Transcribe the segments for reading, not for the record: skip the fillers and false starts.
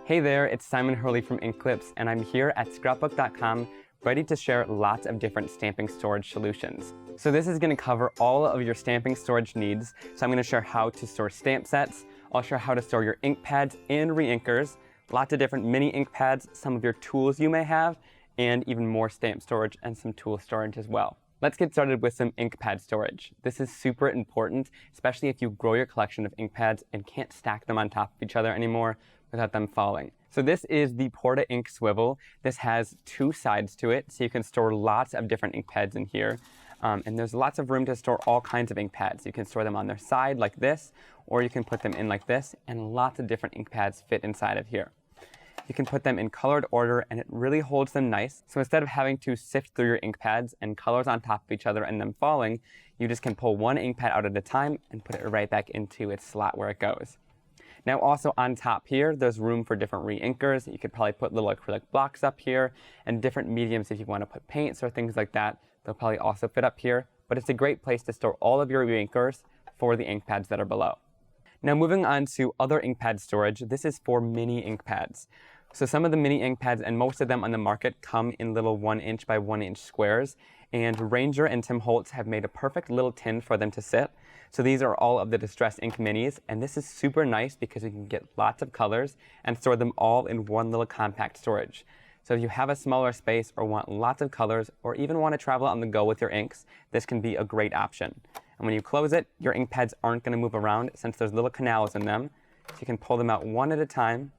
Hey there, it's Simon Hurley from Inklips, and I'm here at Scrapbook.com ready to share lots of different stamping storage solutions. So this is going to cover all of your stamping storage needs. So I'm going to share how to store stamp sets, I'll share how to store your ink pads and reinkers, lots of different mini ink pads, some of your tools you may have, and even more stamp storage and some tool storage as well. Let's get started with some ink pad storage. This is super important, especially if you grow your collection of ink pads and can't stack them on top of each other anymore without them falling. So this is the Porta Ink Swivel. This has two sides to it, so you can store lots of different ink pads in here. And there's lots of room to store all kinds of ink pads. You can store them on their side like this, or you can put them in like this, and lots of different ink pads fit inside of here. You can put them in colored order, and it really holds them nice. So instead of having to sift through your ink pads and colors on top of each other and them falling, you just can pull one ink pad out at a time and put it right back into its slot where it goes. Now also on top here, there's room for different reinkers. You could probably put little acrylic blocks up here and different mediums if you want to put paints or things like that. They'll probably also fit up here, but it's a great place to store all of your reinkers for the ink pads that are below. Now moving on to other ink pad storage, this is for mini ink pads. So some of the mini ink pads, and most of them on the market, come in little 1" by 1" squares, and Ranger and Tim Holtz have made a perfect little tin for them to sit. So these are all of the Distress Ink Minis, and this is super nice because you can get lots of colors and store them all in one little compact storage. So if you have a smaller space or want lots of colors or even want to travel on the go with your inks, this can be a great option. And when you close it, your ink pads aren't going to move around since there's little canals in them. So you can pull them out one at a time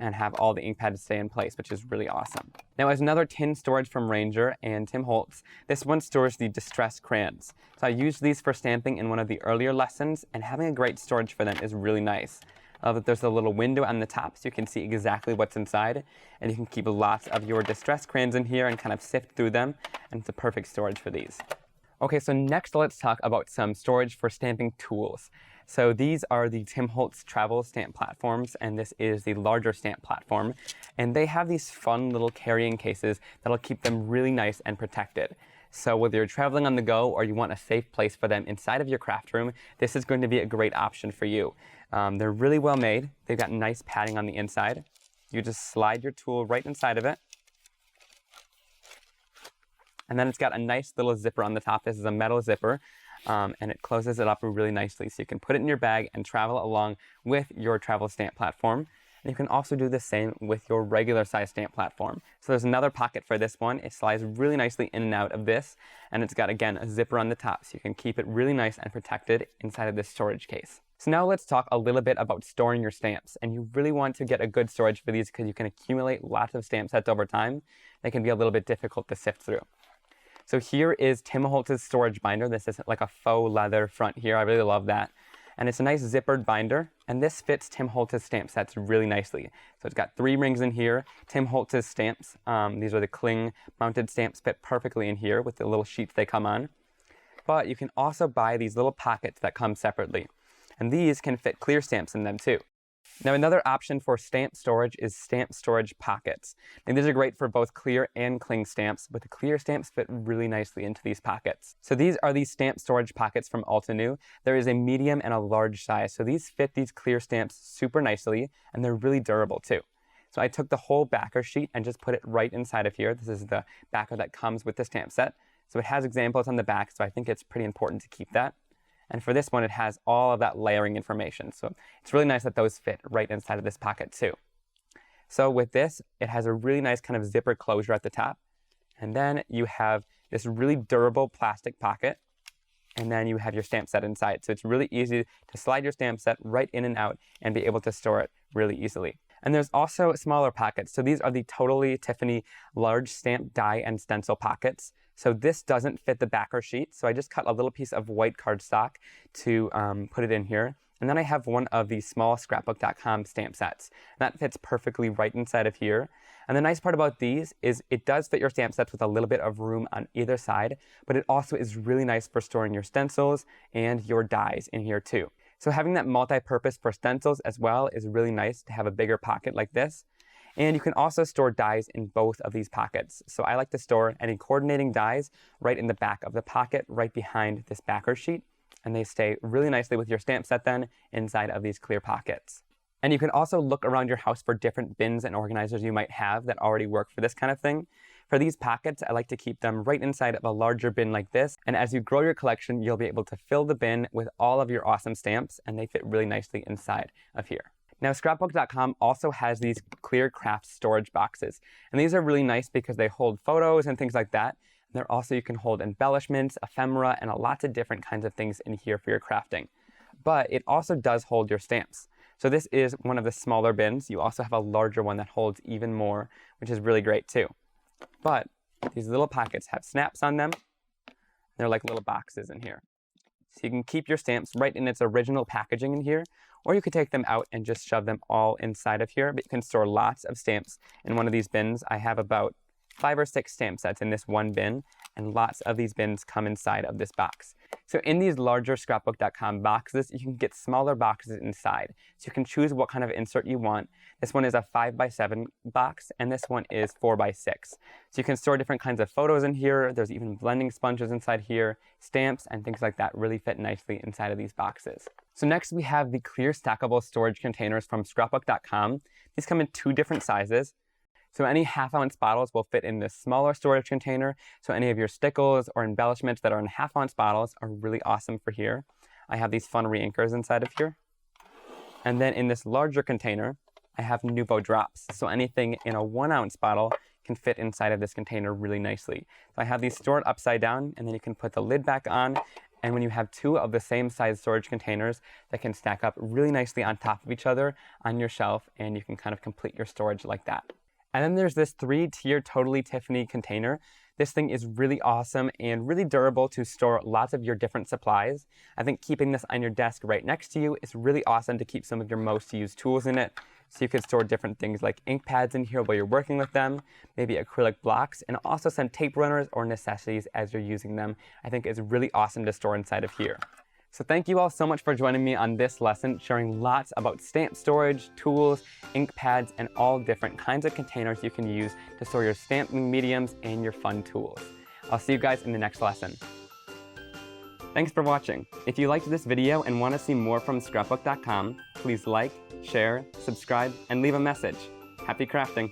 and have all the ink pads stay in place, which is really awesome. Now as another tin storage from Ranger and Tim Holtz, this one stores the Distress crayons. So I used these for stamping in one of the earlier lessons, and having a great storage for them is really nice. There's a little window on the top so you can see exactly what's inside, and you can keep lots of your Distress crayons in here and kind of sift through them, and it's a perfect storage for these. Okay, so next let's talk about some storage for stamping tools. So these are the Tim Holtz travel stamp platforms, and this is the larger stamp platform. And they have these fun little carrying cases that'll keep them really nice and protected. So whether you're traveling on the go or you want a safe place for them inside of your craft room, this is going to be a great option for you. They're really well made. They've got nice padding on the inside. You just slide your tool right inside of it. And then it's got a nice little zipper on the top. This is a metal zipper. And it closes it up really nicely, so you can put it in your bag and travel along with your travel stamp platform. And you can also do the same with your regular size stamp platform. So there's another pocket for this one. It slides really nicely in and out of this, and it's got, again, a zipper on the top, so you can keep it really nice and protected inside of this storage case. So now let's talk a little bit about storing your stamps. And you really want to get a good storage for these because you can accumulate lots of stamp sets over time. They can be a little bit difficult to sift through. So here is Tim Holtz's storage binder. This is like a faux leather front here. I really love that. And it's a nice zippered binder. And this fits Tim Holtz's stamp sets really nicely. So it's got 3 rings in here. Tim Holtz's stamps, these are the cling mounted stamps, fit perfectly in here with the little sheets they come on. But you can also buy these little pockets that come separately. And these can fit clear stamps in them too. Now another option for stamp storage is stamp storage pockets. And these are great for both clear and cling stamps, but the clear stamps fit really nicely into these pockets. So these are the stamp storage pockets from Altenew. There is a medium and a large size. So these fit these clear stamps super nicely, and they're really durable too. So I took the whole backer sheet and just put it right inside of here. This is the backer that comes with the stamp set. So it has examples on the back, so I think it's pretty important to keep that. And for this one, it has all of that layering information. So it's really nice that those fit right inside of this pocket too. So with this, it has a really nice kind of zipper closure at the top. And then you have this really durable plastic pocket. And then you have your stamp set inside. So it's really easy to slide your stamp set right in and out and be able to store it really easily. And there's also smaller pockets. So these are the Totally Tiffany large stamp die and stencil pockets. So this doesn't fit the backer sheet. So I just cut a little piece of white cardstock to put it in here. And then I have one of the small Scrapbook.com stamp sets. And that fits perfectly right inside of here. And the nice part about these is it does fit your stamp sets with a little bit of room on either side, but it also is really nice for storing your stencils and your dies in here too. So having that multi-purpose for stencils as well is really nice to have a bigger pocket like this. And you can also store dies in both of these pockets. So I like to store any coordinating dies right in the back of the pocket, right behind this backer sheet. And they stay really nicely with your stamp set then inside of these clear pockets. And you can also look around your house for different bins and organizers you might have that already work for this kind of thing. For these packets, I like to keep them right inside of a larger bin like this, and as you grow your collection, you'll be able to fill the bin with all of your awesome stamps, and they fit really nicely inside of here. Now, Scrapbook.com also has these clear craft storage boxes, and these are really nice because they hold photos and things like that. And also, you can hold embellishments, ephemera, and lots of different kinds of things in here for your crafting. But it also does hold your stamps. So this is one of the smaller bins. You also have a larger one that holds even more, which is really great too. But these little packets have snaps on them. They're like little boxes in here. So you can keep your stamps right in its original packaging in here, or you could take them out and just shove them all inside of here. But you can store lots of stamps in one of these bins. I have about 5 or 6 stamp sets in this one bin, and lots of these bins come inside of this box. So in these larger Scrapbook.com boxes, you can get smaller boxes inside. So you can choose what kind of insert you want. This one is a 5x7 box, and this one is 4x6. So you can store different kinds of photos in here. There's even blending sponges inside here. Stamps and things like that really fit nicely inside of these boxes. So next we have the clear stackable storage containers from Scrapbook.com. These come in 2 different sizes. So any half-ounce bottles will fit in this smaller storage container. So any of your stickles or embellishments that are in half-ounce bottles are really awesome for here. I have these fun reinkers inside of here. And then in this larger container, I have Nuvo Drops. So anything in a 1-ounce bottle can fit inside of this container really nicely. So I have these stored upside down, and then you can put the lid back on. And when you have 2 of the same size storage containers, that can stack up really nicely on top of each other on your shelf, and you can kind of complete your storage like that. And then there's this 3-tier Totally Tiffany container. This thing is really awesome and really durable to store lots of your different supplies. I think keeping this on your desk right next to you is really awesome to keep some of your most used tools in it. So you could store different things like ink pads in here while you're working with them, maybe acrylic blocks, and also some tape runners or necessities as you're using them. I think it's really awesome to store inside of here. So thank you all so much for joining me on this lesson, sharing lots about stamp storage, tools, ink pads, and all different kinds of containers you can use to store your stamping mediums and your fun tools. I'll see you guys in the next lesson. Thanks for watching. If you liked this video and want to see more from Scrapbook.com, please like, share, subscribe, and leave a message. Happy crafting!